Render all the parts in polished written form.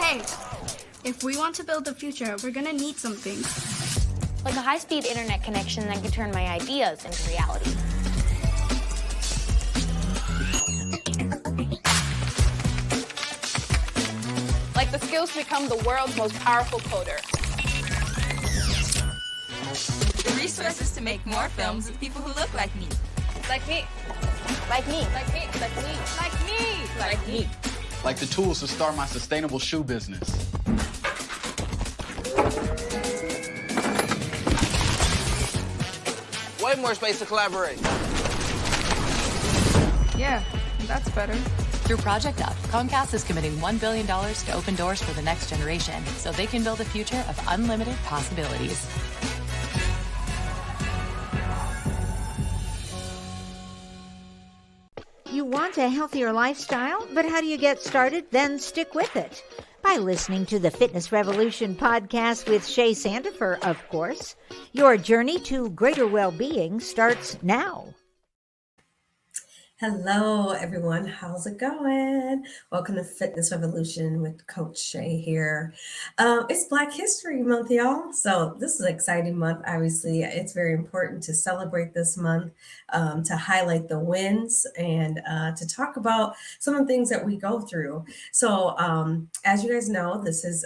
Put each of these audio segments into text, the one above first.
Hey, if we want to build the future, we're gonna need some things. Like a high-speed internet connection that can turn my ideas into reality. Like the skills to become the world's most powerful coder. The resources to make more films with people who look like me. Like me. Like me. Like me. Like me. Like me. Like me. Like the tools to start my sustainable shoe business. Way more space to collaborate. Yeah, that's better. Through Project Up, Comcast is committing $1 billion to open doors for the next generation so they can build a future of unlimited possibilities. You want a healthier lifestyle, but how do you get started? Then stick with it by listening to the Fitness Revolution podcast with Shay Sandifer, of course. Your journey to greater well-being starts now. Hello, everyone. How's it going? Welcome to Fitness Revolution with Coach Shay here. It's Black History Month, y'all. So this is an exciting month. Obviously, it's very important to celebrate this month, to highlight the wins and to talk about some of the things that we go through. So as you guys know, this is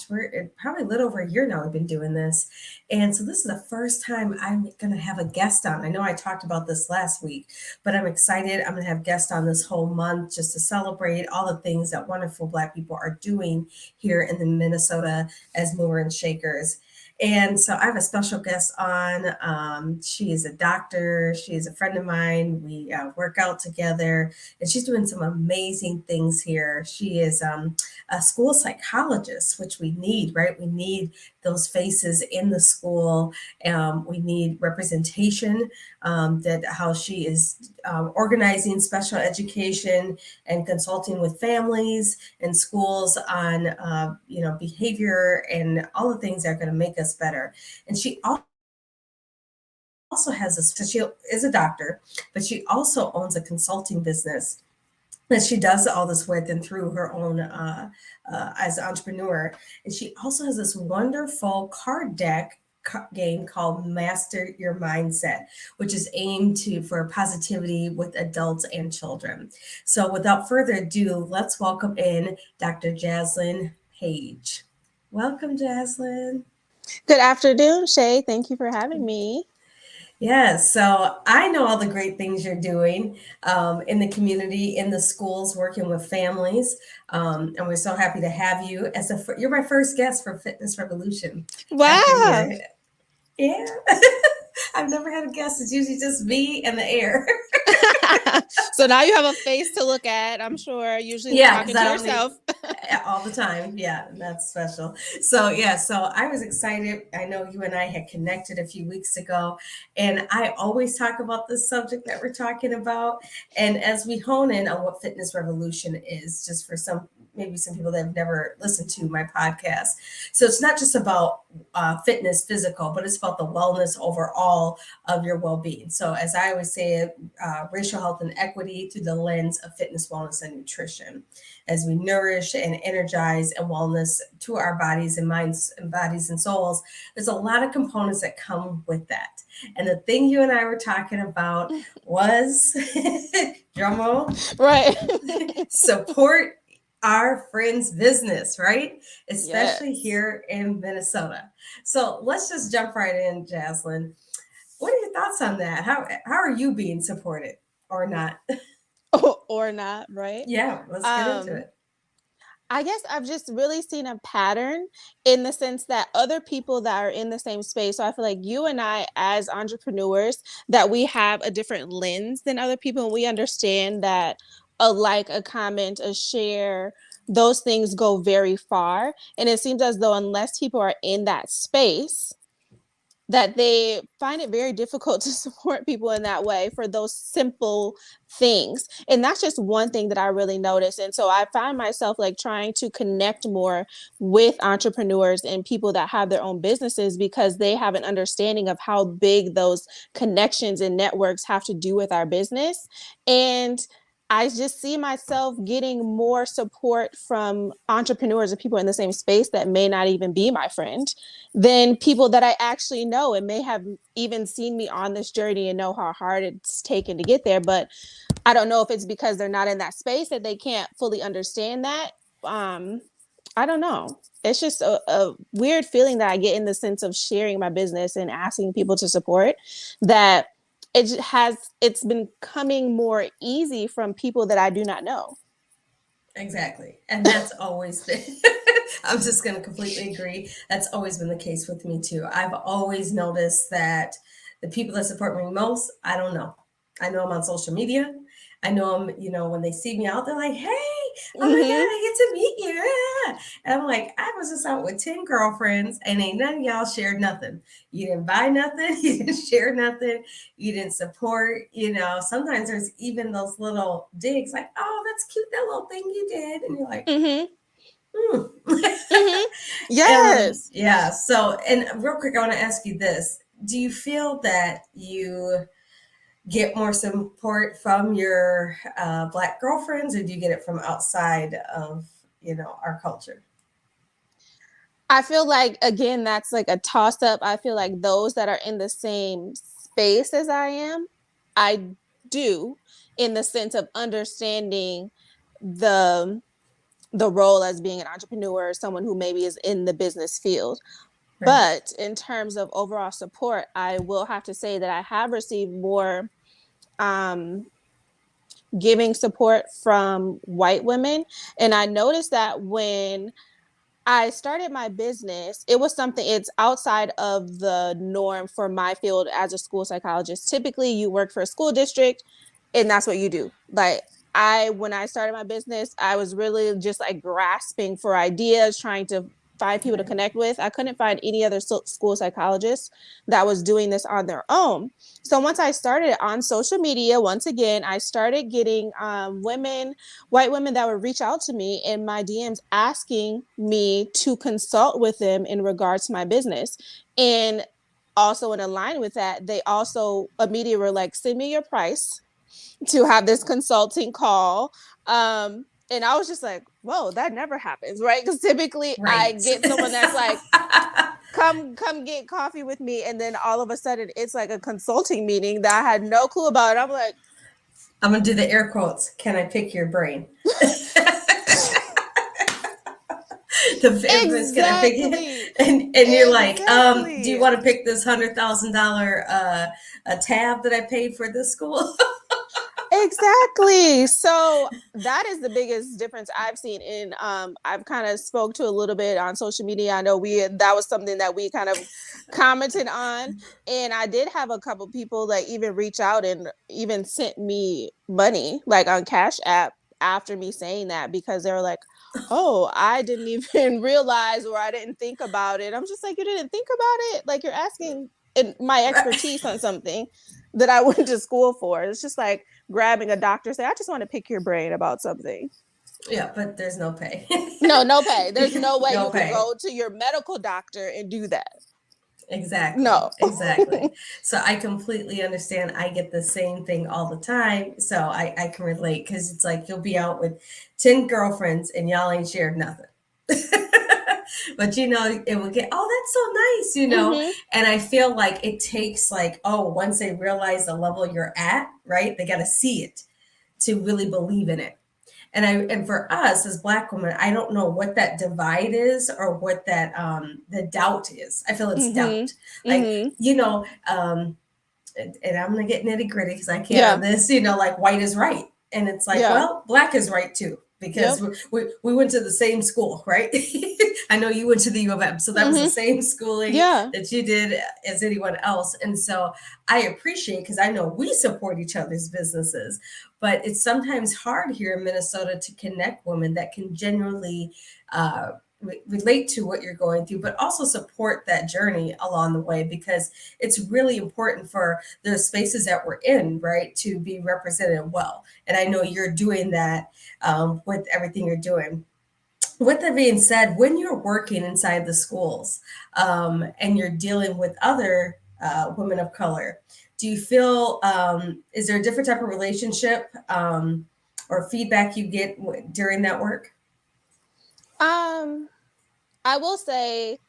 we're probably a little over a year now we've been doing this. And so this is the first time I'm going to have a guest on. I know I talked about this last week, but I'm excited. I'm going to have guests on this whole month just to celebrate all the things that wonderful Black people are doing here in the Minnesota as movers and shakers. And so I have a special guest on. She is a doctor. She is a friend of mine. We work out together, and she's doing some amazing things here. She is a school psychologist, which we need, right? We need those faces in the school. We need representation, that how she is organizing special education and consulting with families and schools on, behavior and all the things that are going to make us better. And she also has she is a doctor, but she also owns a consulting business that she does all this with and through her own as an entrepreneur. And she also has this wonderful card deck game called Master Your Mindset, which is aimed for positivity with adults and children. So without further ado, let's welcome in Dr. Jazlynn Paige. Welcome, Jazlynn. Good afternoon, Shay. Thank you for having me. Yes, so I know all the great things you're doing in the community, in the schools, working with families, and we're so happy to have you as you're my first guest for Fitness Revolution. Wow. Yeah, I've never had a guest. It's usually just me and the air. So now you have a face to look at, I'm sure. Usually talking to yourself. All the time. Yeah, that's special. So I was excited. I know you and I had connected a few weeks ago, and I always talk about this subject that we're talking about. And as we hone in on what Fitness Revolution is, just for maybe some people that have never listened to my podcast. So it's not just about fitness physical, but it's about the wellness overall of your well-being. So as I always say, racial health and equity through the lens of fitness, wellness, and nutrition. As we nourish and energize and wellness to our bodies and minds and bodies and souls, there's a lot of components that come with that. And the thing you and I were talking about was, drum roll, right? Support our friend's business, right? Especially here in Minnesota. So let's just jump right in, Jazlynn. What are your thoughts on that? How are you being supported or not? Or not, right? Yeah, let's get into it. I guess I've just really seen a pattern in the sense that other people that are in the same space. So I feel like you and I, as entrepreneurs, that we have a different lens than other people. And we understand that a like, a comment, a share, those things go very far. And it seems as though unless people are in that space, that they find it very difficult to support people in that way for those simple things. And that's just one thing that I really noticed. And so I find myself like trying to connect more with entrepreneurs and people that have their own businesses because they have an understanding of how big those connections and networks have to do with our business. And I just see myself getting more support from entrepreneurs and people in the same space that may not even be my friend than people that I actually know and may have even seen me on this journey and know how hard it's taken to get there. But I don't know if it's because they're not in that space that they can't fully understand that. I don't know. It's just a weird feeling that I get in the sense of sharing my business and asking people to support that it's been coming more easy from people that I do not know. Exactly. And that's always been, I'm just going to completely agree. That's always been the case with me too. I've always noticed that the people that support me most, I don't know. I know them on social media. I know them, when they see me out, they're like, hey, oh my God, I get to meet you. Yeah. And I'm like, I was just out with 10 girlfriends and ain't none of y'all shared nothing. You didn't buy nothing. You didn't share nothing. You didn't support, sometimes there's even those little digs like, oh, that's cute. That little thing you did. And you're like, Yes. Yeah. So, and real quick, I want to ask you this. Do you feel that you get more support from your Black girlfriends, or do you get it from outside of, our culture? I feel like, again, that's like a toss up. I feel like those that are in the same space as I am, I do, in the sense of understanding the role as being an entrepreneur, someone who maybe is in the business field. Right. But in terms of overall support, I will have to say that I have received more giving support from white women. And I noticed that when I started my business, it's outside of the norm for my field as a school psychologist. Typically, you work for a school district and that's what you do. Like, when I started my business, I was really just like grasping for ideas, trying to find people to connect with. I couldn't find any other school psychologists that was doing this on their own. So once I started on social media, once again, I started getting white women that would reach out to me in my DMs asking me to consult with them in regards to my business. And also in line with that, they also immediately were like, send me your price to have this consulting call. And I was just like, whoa, that never happens, right? Because typically I get someone that's like, come get coffee with me. And then all of a sudden it's like a consulting meeting that I had no clue about. I'm like, I'm going to do the air quotes. Can I pick your brain? Exactly. And you're like, do you want to pick this $100,000 tab that I paid for this school? Exactly. So that is the biggest difference I've seen in, I've kind of spoke to a little bit on social media. I know that was something that we kind of commented on. And I did have a couple people that even reach out and even sent me money, like on Cash App, after me saying that, because they were like, oh, I didn't even realize, or I didn't think about it. I'm just like, you didn't think about it? Like, you're asking my expertise on something that I went to school for. It's just like grabbing a doctor, say, I just want to pick your brain about something. Yeah, but there's no pay. No pay. There's no way you can go to your medical doctor and do that. Exactly. No. Exactly. So I completely understand. I get the same thing all the time. So I can relate, because it's like you'll be out with 10 girlfriends and y'all ain't shared nothing. But it will get, oh, that's so nice, And I feel like it takes once they realize the level you're at, right? They got to see it to really believe in it. And for us as Black women, I don't know what that divide is or what that the doubt is. I feel it's doubt. And I'm gonna get nitty gritty because I can't on this, like white is right. And it's like, well, Black is right too, because we went to the same school, right? I know you went to the U of M, so that was the same schooling that you did as anyone else. And so I appreciate, because I know we support each other's businesses, but it's sometimes hard here in Minnesota to connect women that can genuinely relate to what you're going through, but also support that journey along the way, because it's really important for the spaces that we're in, right, to be represented well. And I know you're doing that with everything you're doing. With that being said, when you're working inside the schools and you're dealing with other women of color, do you feel, is there a different type of relationship or feedback you get during that work? I will say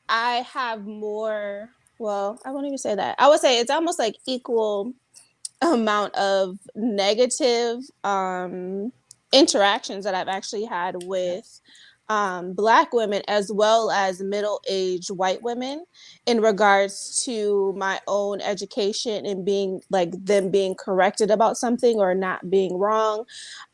I have more, well, I won't even say that. I would say it's almost like equal amount of negative interactions that I've actually had with Black women as well as middle-aged white women in regards to my own education and being like them being corrected about something or not being wrong.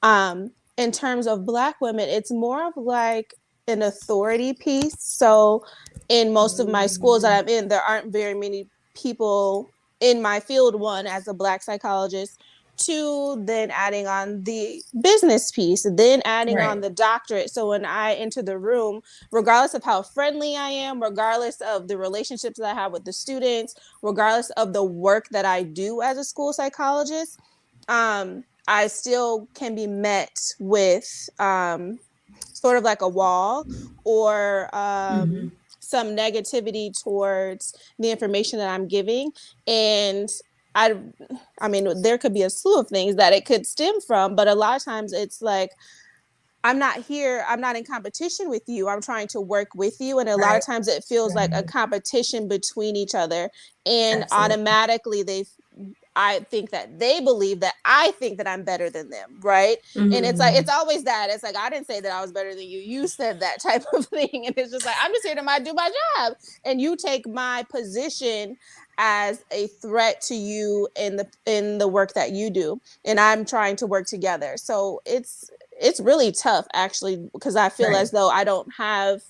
In terms of Black women, it's more of like an authority piece. So in most of my schools that I'm in, there aren't very many people in my field, one, as a Black psychologist, two, then adding on the business piece, then adding on the doctorate. So when I enter the room, regardless of how friendly I am, regardless of the relationships that I have with the students, regardless of the work that I do as a school psychologist, I still can be met with sort of like a wall or some negativity towards the information that I'm giving. And I mean, there could be a slew of things that it could stem from, but a lot of times it's like, I'm not here, I'm not in competition with you, I'm trying to work with you. And a lot of times it feels like a competition between each other. And automatically I think that they believe that I think that I'm better than them, right? And it's like, it's always that. It's like, I didn't say that I was better than you. You said that type of thing. And it's just like, I'm just here to do my job. And you take my position as a threat to you in the work that you do. And I'm trying to work together. So it's really tough, actually, because I feel as though I don't have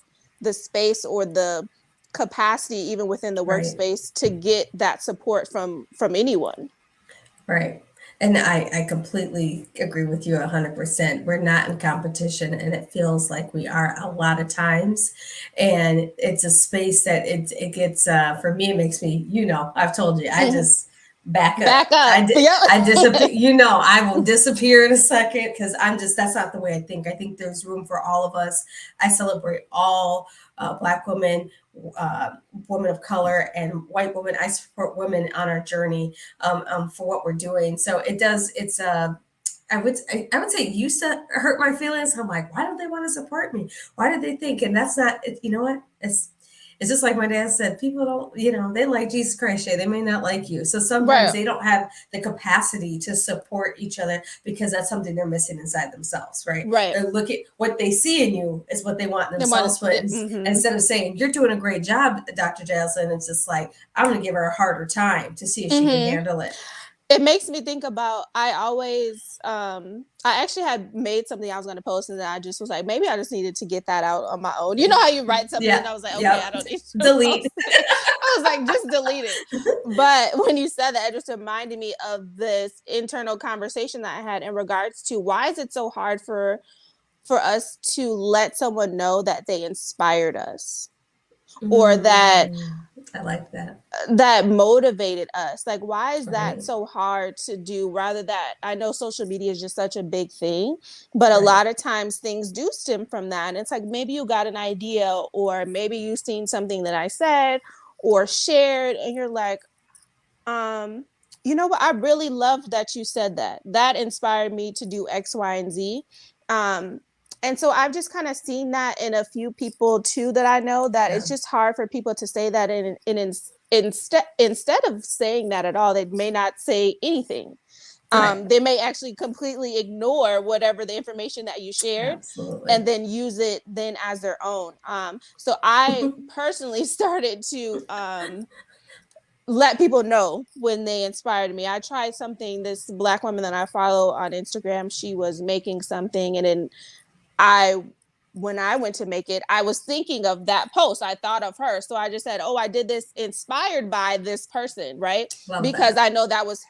the space or the capacity even within the workspace to get that support from anyone. Right. And I completely agree with you 100%. We're not in competition, and it feels like we are a lot of times. And it's a space that it gets, for me, it makes me, I've told you, I just back up. I disappear, I will disappear in a second because that's not the way I think. I think there's room for all of us. I celebrate all Black women, women of color, and white women. I support women on our journey for what we're doing. So I would say it used to hurt my feelings. I'm like, why don't they want to support me? Why do they think? And that's not, you know what? It's just like my dad said, people don't, they like Jesus Christ, they may not like you. So sometimes they don't have the capacity to support each other because that's something they're missing inside themselves, right? They look at what they see in you is what they want themselves. Instead of saying, you're doing a great job, Dr. Jazlynn, it's just like, I'm going to give her a harder time to see if she can handle it. It makes me think about, I actually had made something I was going to post, and then I just was like, maybe I just needed to get that out on my own. You know how you write something and I was like, okay, I don't need to delete. I was like, just delete it. But when you said that, it just reminded me of this internal conversation that I had in regards to why is it so hard for us to let someone know that they inspired us or that I like that motivated us. Like, why is that so hard to do? Rather that, I know social media is just such a big thing, but a lot of times things do stem from that. And it's like, maybe you got an idea, or maybe you've seen something that I said or shared, and you're like, you know what? I really loved that you said that. That inspired me to do X, Y, and Z. And so I've just kind of seen that in a few people too that I know, that it's just hard for people to say that. And instead of saying that at all, they may not say anything. They may actually completely ignore whatever the information that you shared and then use it then as their own. So I personally started to let people know when they inspired me. I tried something, this Black woman that I follow on Instagram, she was making something, and then when I went to make it, I was thinking of that post. I thought of her. So I just said, oh, I did this inspired by this person, right? Because I know that was,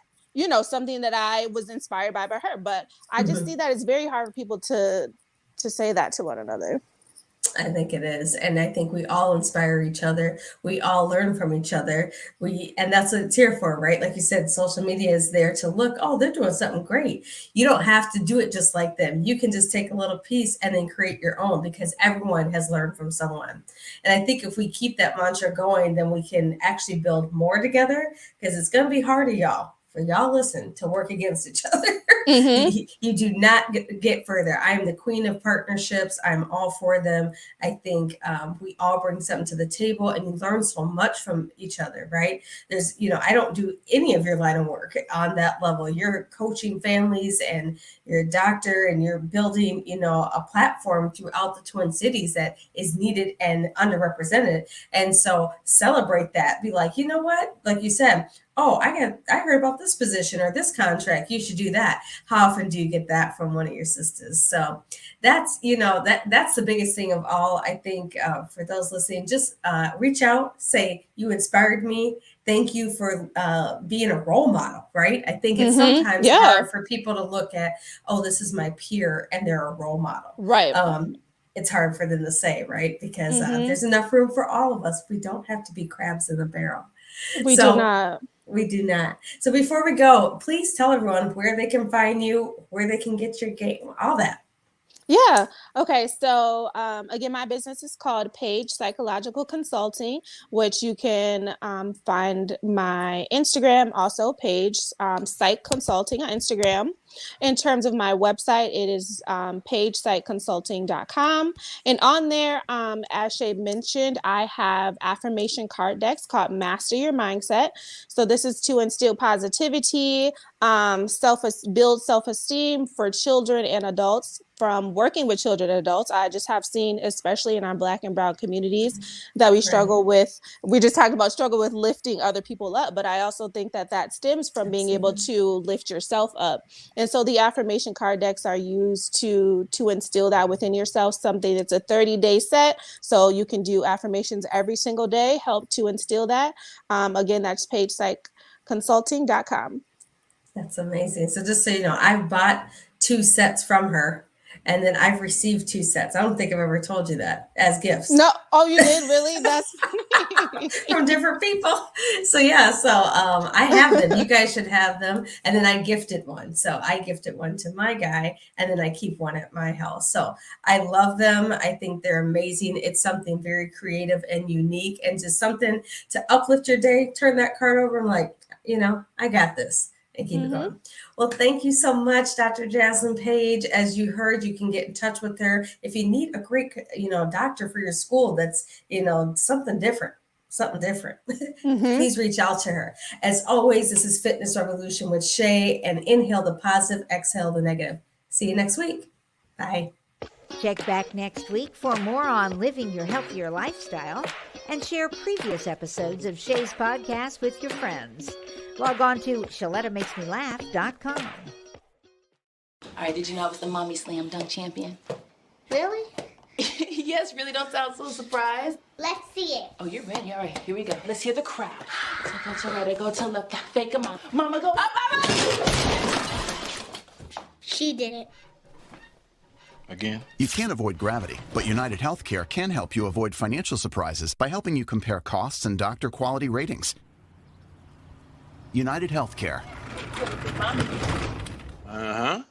something that I was inspired by her. But I just see that it's very hard for people to say that to one another. I think it is. And I think we all inspire each other. We all learn from each other. And that's what it's here for, right? Like you said, social media is there to look, oh, they're doing something great. You don't have to do it just like them. You can just take a little piece and then create your own, because everyone has learned from someone. And I think if we keep that mantra going, then we can actually build more together, because it's going to be harder, for y'all listen, to work against each other. you do not get further. I'm the queen of partnerships. I'm all for them. I think we all bring something to the table, and you learn so much from each other, right? There's, I don't do any of your line of work on that level. You're coaching families, and you're a doctor, and you're building, a platform throughout the Twin Cities that is needed and underrepresented. And so celebrate that. Be like, you know what? Like you said, oh, I heard about this position or this contract. You should do that. How often do you get that from one of your sisters? So that's, that's the biggest thing of all. I think for those listening, just reach out, say you inspired me. Thank you for being a role model, right? I think it's sometimes hard for people to look at, oh, this is my peer and they're a role model. Right. It's hard for them to say, right? Because there's enough room for all of us. We don't have to be crabs in a barrel. We do not. We do not. So before we go, please tell everyone where they can find you, where they can get your game, all that. Yeah. Okay. So again, my business is called Paige Psychological Consulting, which you can find my Instagram, also Paige Psych Consulting on Instagram. In terms of my website, it is pagepsychconsulting.com. And on there, as Shay mentioned, I have affirmation card decks called Master Your Mindset. So this is to instill positivity, build self-esteem for children and adults. From working with children and adults, I just have seen, especially in our Black and Brown communities, that we struggle with. We just talked about struggle with lifting other people up, but I also think that stems from being able to lift yourself up. And so the affirmation card decks are used to instill that within yourself, something that's a 30-day set. So you can do affirmations every single day, help to instill that. Again, that's pagepsychconsulting.com. That's amazing. So just so you know, I've bought 2 sets from her. And then I've received 2 sets. I don't think I've ever told you that as gifts. No. Oh, you did? Really? That's from different people. So yeah. So I have them. You guys should have them. And then I gifted one. So I gifted one to my guy, and then I keep one at my house. So I love them. I think they're amazing. It's something very creative and unique, and just something to uplift your day. Turn that card over and like, I got this. And keep it going. Well, thank you so much, Dr. Jazlynn Paige. As you heard, you can get in touch with her if you need a great, doctor for your school. That's, something different. Please reach out to her. As always, this is Fitness Revolution with Shay, and inhale the positive, exhale the negative. See you next week. Bye. Check back next week for more on living your healthier lifestyle, and share previous episodes of Shay's podcast with your friends. Log on to ShalettaMakesMeLaugh.com. All right, did you know I was the Mommy Slam Dunk Champion? Really? Yes, really, don't sound so surprised. Let's see it. Oh, you're ready. All right, here we go. Let's hear the crowd. So go to right, I go to left, fake a mom. Mama, go up, mama! She did it. Again? You can't avoid gravity, but United Healthcare can help you avoid financial surprises by helping you compare costs and doctor quality ratings. United Healthcare. Uh-huh.